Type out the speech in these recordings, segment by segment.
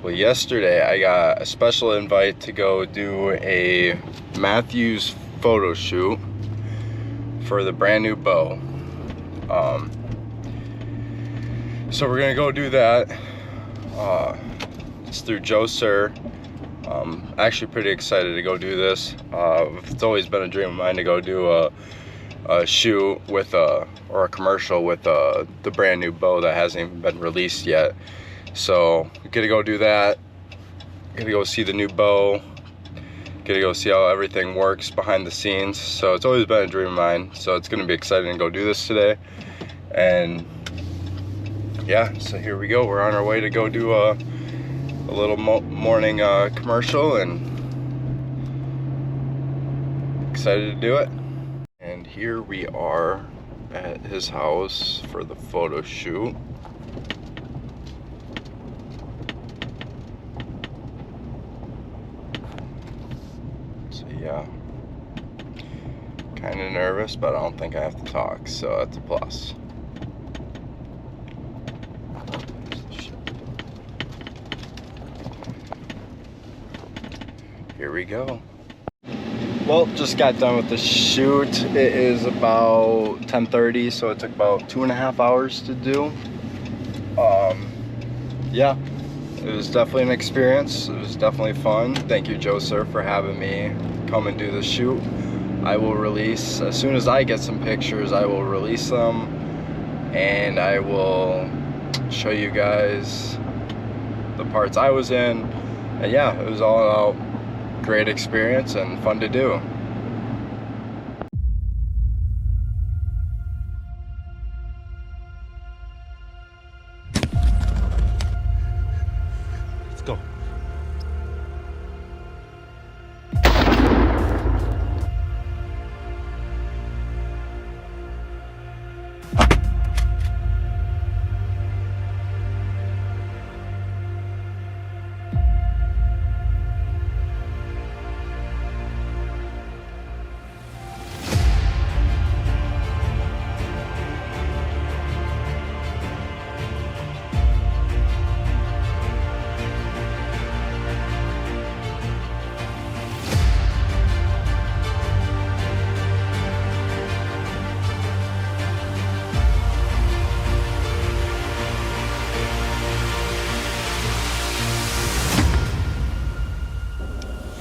Well, yesterday I got a special invite to go do a Mathews photo shoot for the brand new bow. So we're gonna go do that. It's through Joe Sir. Actually pretty excited to go do this. It's always been a dream of mine to go do a shoot with or a commercial with the brand new bow that hasn't even been released yet. So we gotta go do that. Gotta go see the new bow. Gotta go see how everything works behind the scenes. So it's always been a dream of mine. So it's gonna be exciting to go do this today. And yeah, so here we go. We're on our way to go do a little morning commercial, and excited to do it. And here we are at his house for the photo shoot. So yeah, kind of nervous, but I don't think I have to talk, so that's a plus. Here we go. Well, just got done with the shoot. It is about 10:30, so it took about 2.5 hours to do. Yeah, it was definitely an experience. It was definitely fun. Thank you, Joe Sir, for having me come and do the shoot. I will release, as soon as I get some pictures, I will release them, and I will show you guys the parts I was in. And yeah, it was all out. Great experience and fun to do. Let's go.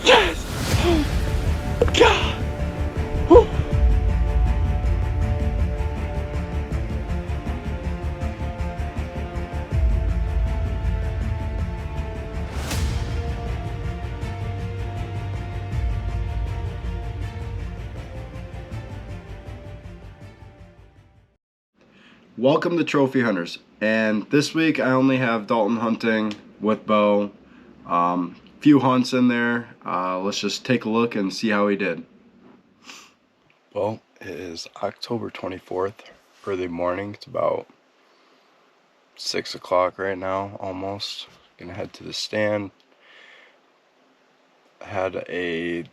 Yes! Oh, God! Whew. Welcome to Trophy Hunters, and this week I only have Dalton hunting with bow. Few hunts in there. Let's just take a look and see how he did. Well, it is October 24th, early morning. It's about 6 o'clock right now, almost. Gonna head to the stand. Had a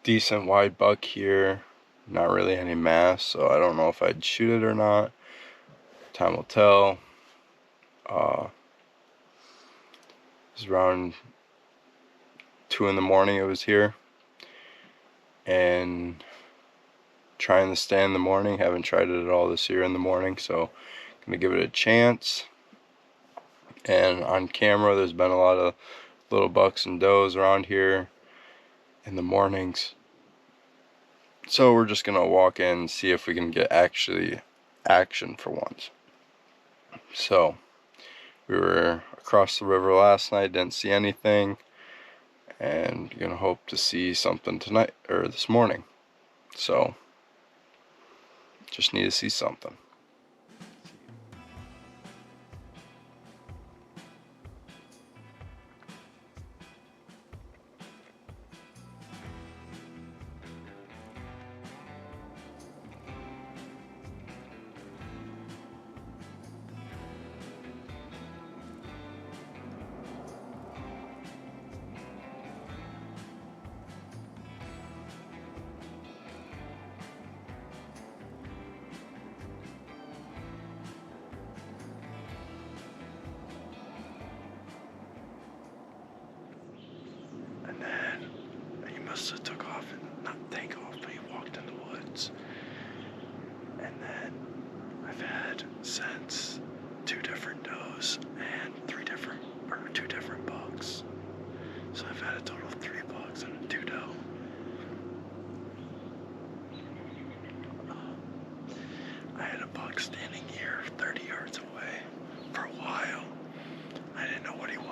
decent wide buck here. Not really any mass, so I don't know if I'd shoot it or not. Time will tell. It was around 2 in the morning it was here, and trying to stand in the morning. Haven't tried it at all this year in the morning, so gonna give it a chance. And on camera there's been a lot of little bucks and does around here in the mornings, so we're just gonna walk in and see if we can get actually action for once. So we were across the river last night, didn't see anything, and gonna hope to see something tonight or this morning. So just need to see something.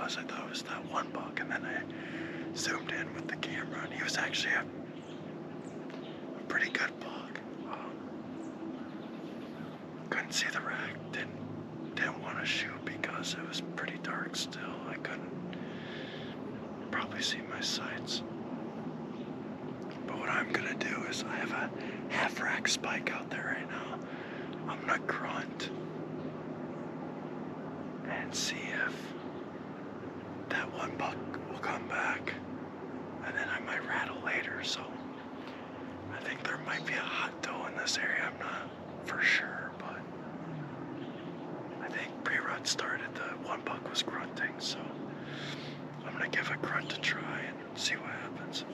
was. I thought it was that one buck, and then I zoomed in with the camera, and he was actually a pretty good buck. Couldn't see the rack, didn't want to shoot because it was pretty dark still. I couldn't probably see my sights. But what I'm gonna do is I have a half rack spike out there right now. I'm gonna grunt and see if that one buck will come back, and then I might rattle later. So I think there might be a hot doe in this area. I'm not for sure, but I think pre-rut started, the one buck was grunting, so I'm gonna give a grunt a try and see what happens.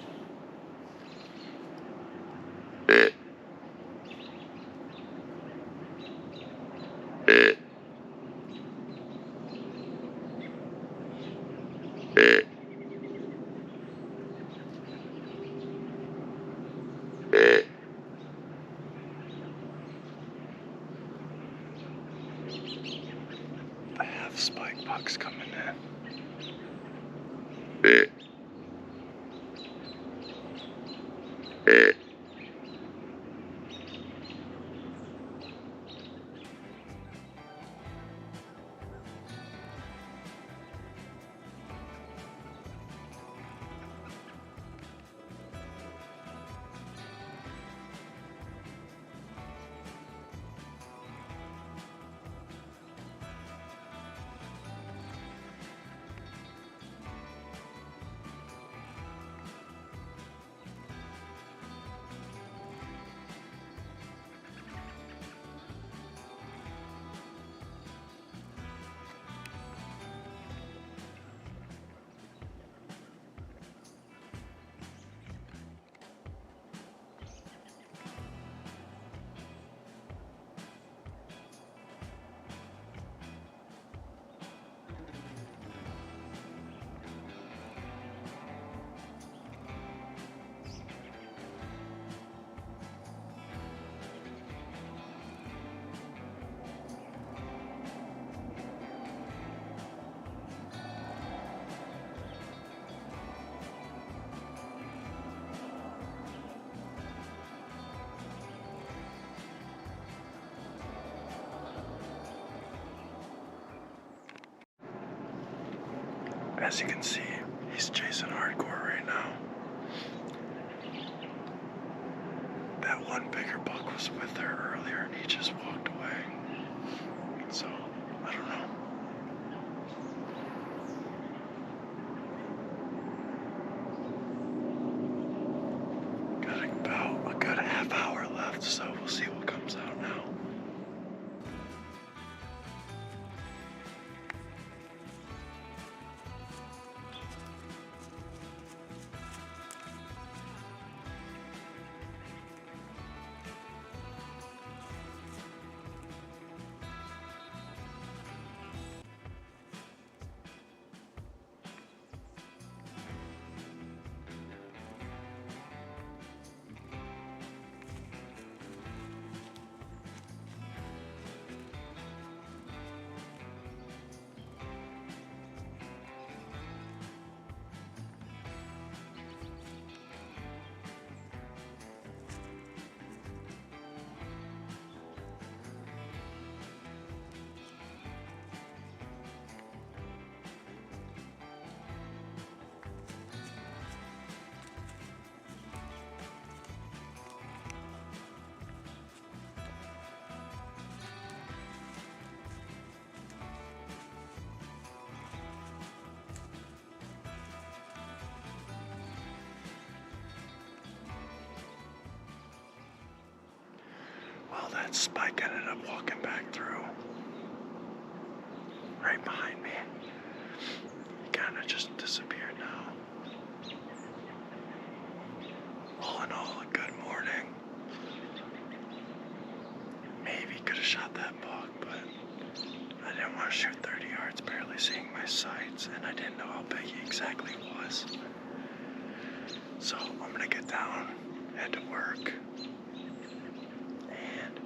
I have spike bucks coming in. As you can see, he's chasing hardcore right now. That one bigger buck was with her earlier and he just walked away. So, I don't know. Got about a good half hour left, so we'll see what comes out now. Well, that spike ended up walking back through. Right behind me. He kind of just disappeared now. All in all, a good morning. Maybe could have shot that buck, but I didn't want to shoot 30 yards, barely seeing my sights, and I didn't know how big he exactly was. So I'm gonna get down, head to work, and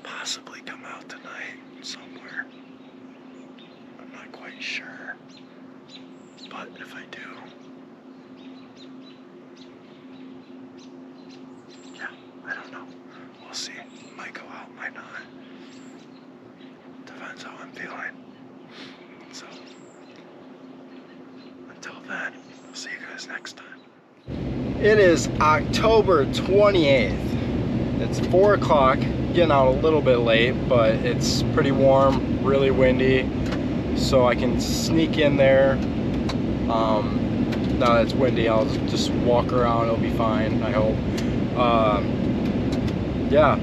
possibly come out tonight somewhere. really sure. But if I do, yeah, I don't know. We'll see. Might go out, might not. Depends how I'm feeling. So, until then, I'll see you guys next time. It is October 28th. It's 4 o'clock, getting out a little bit late, but it's pretty warm, really windy, so I can sneak in there. Now that it's windy, I'll just walk around, it'll be fine, I hope. Yeah,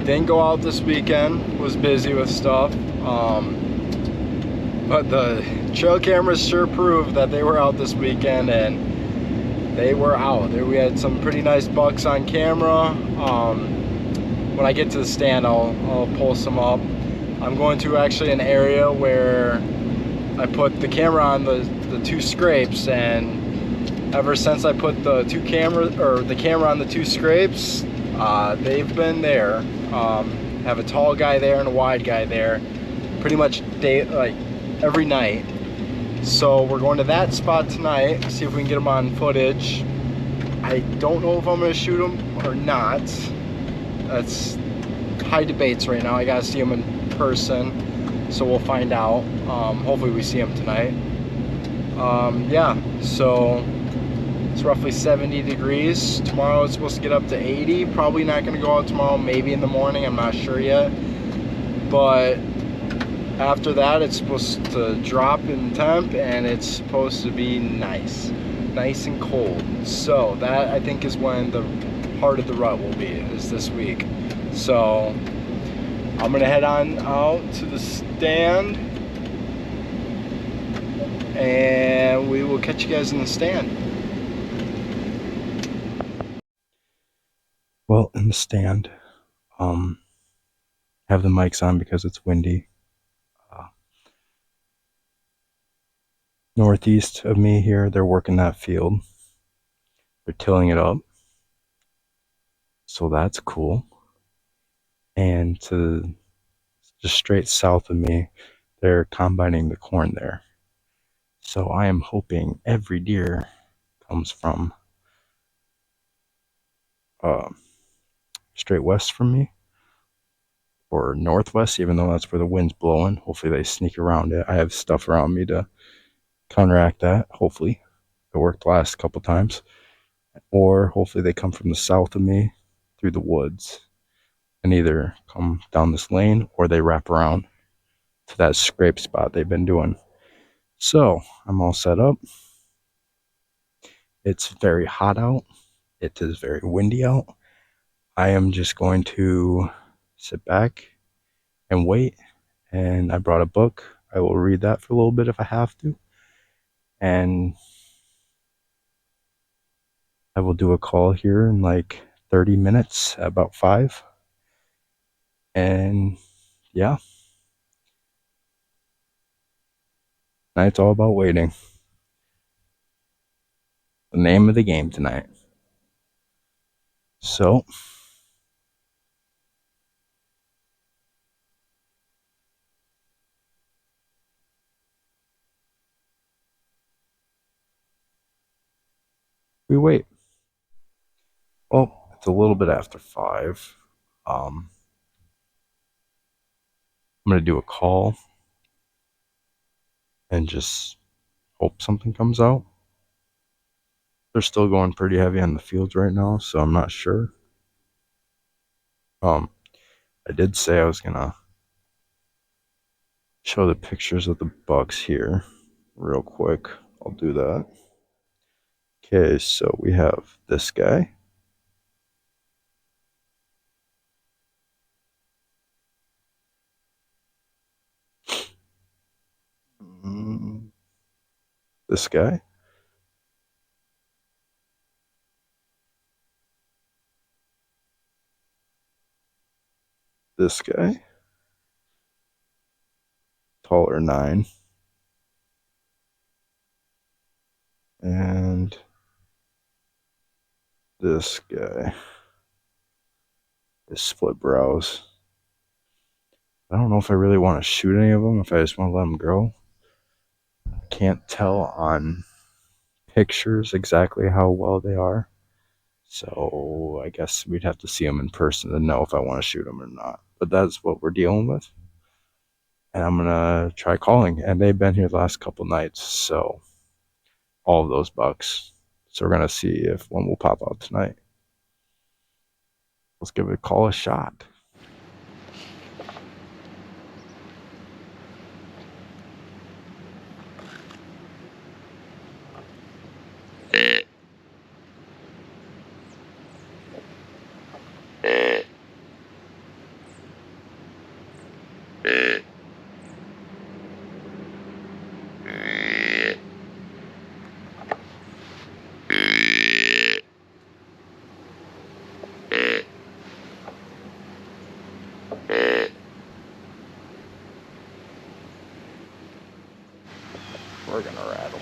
didn't go out this weekend, was busy with stuff, but the trail cameras sure proved that they were out this weekend, and they were out. We had some pretty nice bucks on camera. When I get to the stand, I'll pull some up. I'm going to actually an area where I put the camera on the 2 scrapes, and ever since I put the camera on the 2 scrapes, they've been there. Have a tall guy there and a wide guy there, pretty much every night. So we're going to that spot tonight, see if we can get them on footage. I don't know if I'm going to shoot them or not. That's high debates right now. I gotta see them in person, so we'll find out. Hopefully we see them tonight. Yeah, so it's roughly 70 degrees. Tomorrow it's supposed to get up to 80. Probably not going to go out tomorrow, maybe in the morning, I'm not sure yet. But after that it's supposed to drop in temp, and it's supposed to be nice and cold. So that, I think, is when the heart of the rut will be, is this week. So I'm gonna head on out to the stand, and we will catch you guys in the stand. Well, in the stand, have the mics on because it's windy. Northeast of me here, they're working that field. They're tilling it up, so that's cool. And to just straight south of me, they're combining the corn there. So I am hoping every deer comes from straight west from me, or northwest, even though that's where the wind's blowing. Hopefully they sneak around it. I have stuff around me to counteract that, hopefully. It worked last couple times. Or hopefully they come from the south of me through the woods and either come down this lane or they wrap around to that scrape spot they've been doing. So I'm all set up. It's very hot out. It is very windy out. I am just going to sit back and wait. And I brought a book. I will read that for a little bit if I have to. And I will do a call here in like 30 minutes, about 5. And yeah. Tonight's all about waiting. The name of the game tonight. So we wait. Well, it's a little bit after 5. I'm gonna do a call and just hope something comes out. They're still going pretty heavy on the fields right now, so I'm not sure. I did say I was gonna show the pictures of the bucks here real quick. I'll do that. Okay, so we have this guy. This guy. This guy. Taller 9. And this guy is split brows. I don't know if I really want to shoot any of them, if I just want to let them grow. can't tell on pictures exactly how well they are. So I guess we'd have to see them in person to know if I want to shoot them or not. But that's what we're dealing with. And I'm going to try calling. And they've been here the last couple nights. So all of those bucks. So we're going to see if one will pop out tonight. Let's give it a call a shot. We're gonna rattle.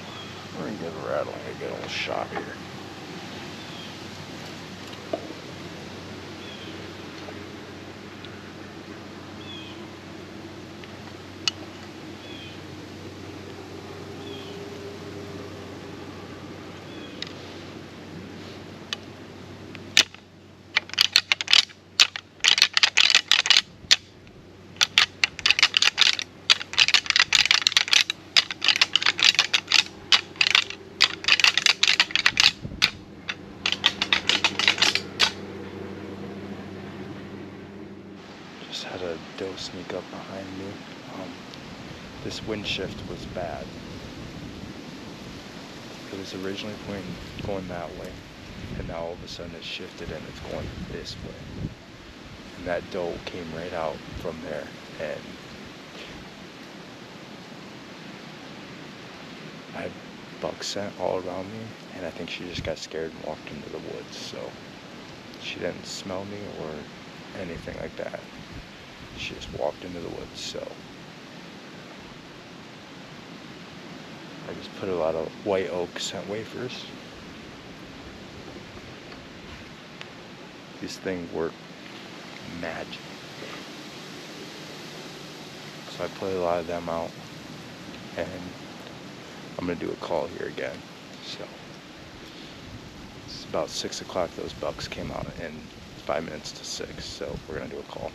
We're gonna get a rattle and get a little shot here. Just had a doe sneak up behind me. This wind shift was bad. It was originally going that way, and now all of a sudden it shifted and it's going this way. And that doe came right out from there, and I had buck scent all around me, and I think she just got scared and walked into the woods. So she didn't smell me or anything like that. She just walked into the woods. So I just put a lot of white oak scent wafers. These things work magic. So I put a lot of them out, and I'm gonna do a call here again. So it's about 6 o'clock. Those bucks came out in 5 minutes to 6. So we're gonna do a call.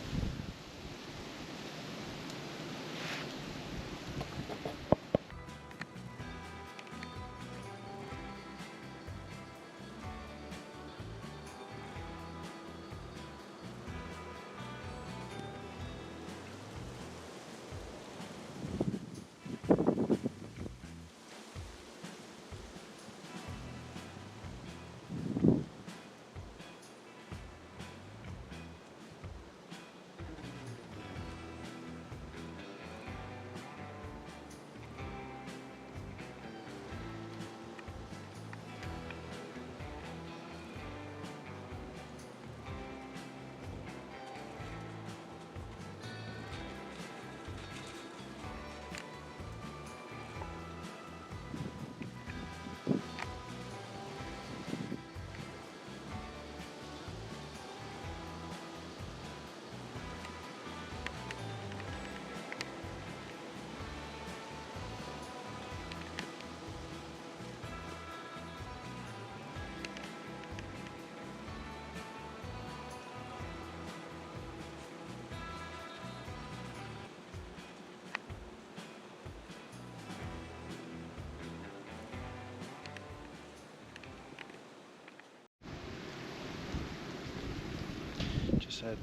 Just had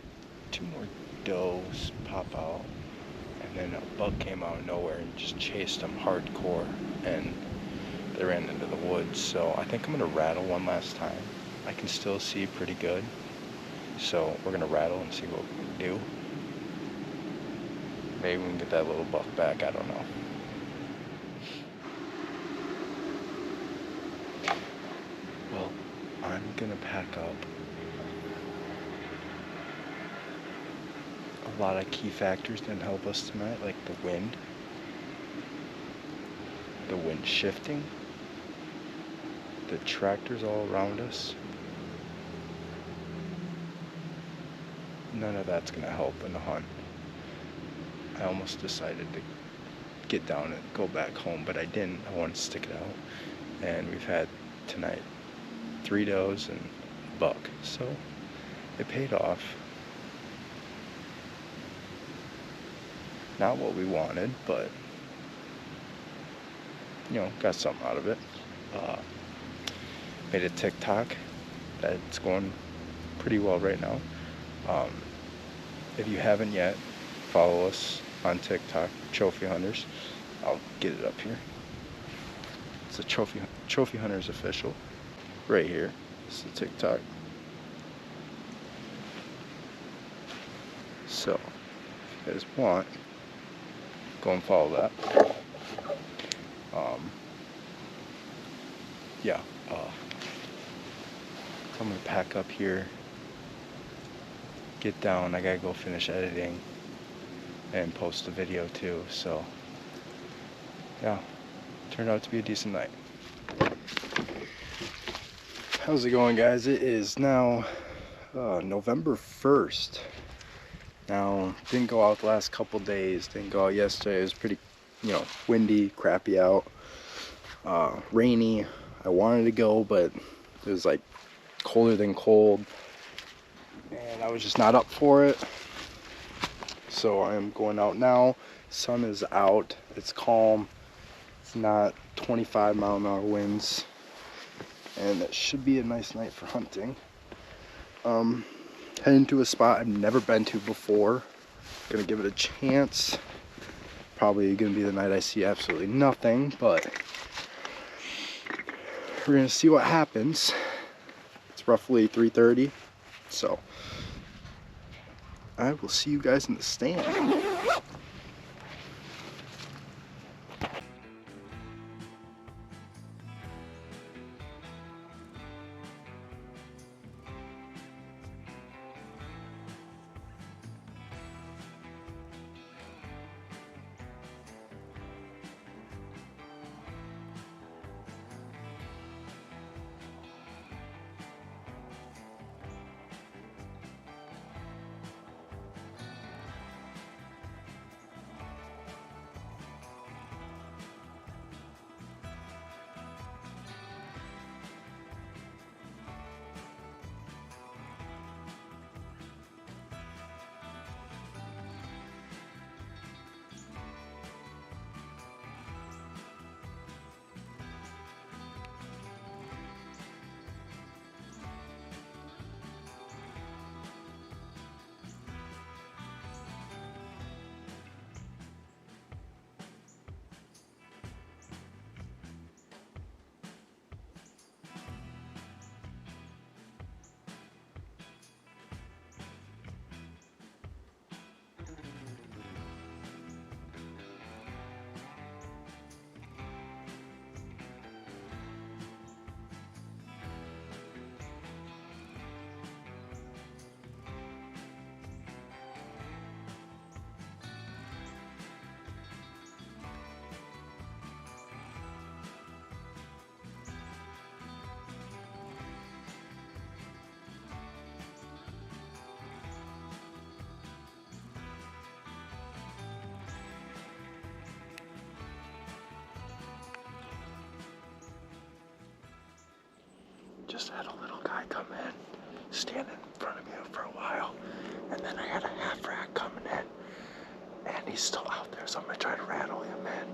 2 more does pop out, and then a buck came out of nowhere and just chased them hardcore, and they ran into the woods. So I think I'm gonna rattle one last time. I can still see pretty good, so we're gonna rattle and see what we can do. Maybe we can get that little buck back, I don't know. Well, I'm gonna pack up. A lot of key factors didn't help us tonight, like the wind shifting, the tractors all around us. None of that's gonna help in the hunt. I almost decided to get down and go back home, but I didn't. I wanted to stick it out. And we've had tonight 3 does and a buck, so it paid off. Not what we wanted, but you know, got something out of it. Made a TikTok that's going pretty well right now. If you haven't yet, follow us on TikTok, Trophy Hunters. I'll get it up here. It's a Trophy Hunters official. Right here. It's the TikTok. So, if you guys want, go and follow that. Yeah. I'm gonna pack up here, get down. I gotta go finish editing and post the video too. So, yeah, turned out to be a decent night. How's it going, guys? It is now November 1st. Now, didn't go out the last couple days. Didn't go out yesterday. It was pretty, you know, windy, crappy out, rainy. I wanted to go, but it was like colder than cold, and I was just not up for it. So I am going out now. Sun is out. It's calm. It's not 25-mile-an-hour winds, and it should be a nice night for hunting. Heading to a spot I've never been to before. Gonna give it a chance. Probably gonna be the night I see absolutely nothing, but we're gonna see what happens. It's roughly 3:30, so I will see you guys in the stand. Just had a little guy come in, stand in front of me for a while, and then I had a half rack coming in, and he's still out there, so I'm gonna try to rattle him in.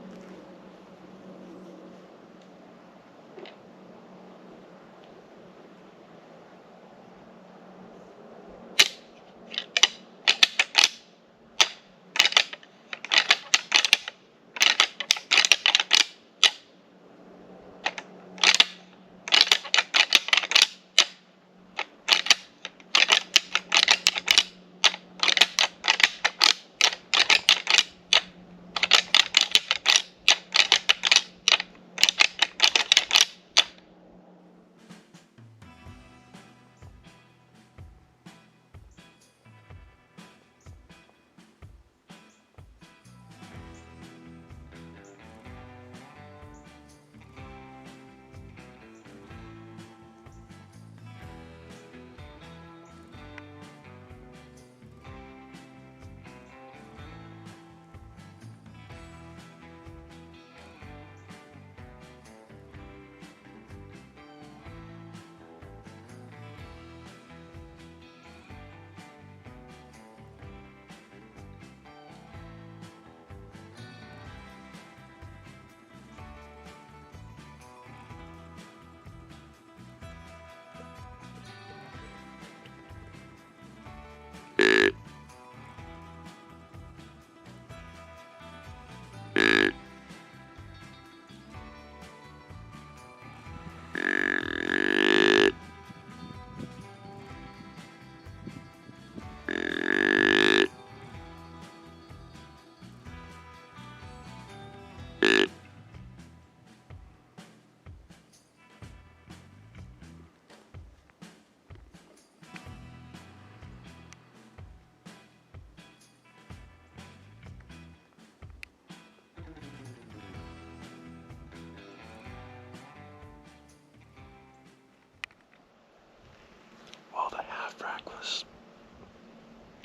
Well, the half rack was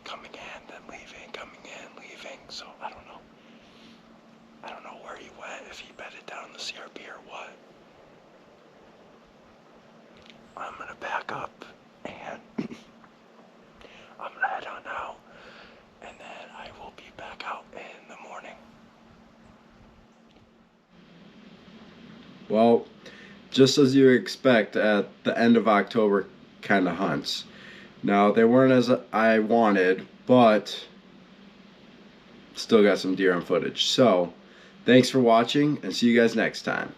coming in and leaving, coming in, leaving, so I don't know. I don't know where he went, if he bedded down the CRB or what. I'm gonna back up and I'm gonna head on out, and then I will be back out in the morning. Well, just as you expect at the end of October kind of hunts. Now, they weren't as I wanted, but still got some deer on footage. So, thanks for watching, and see you guys next time.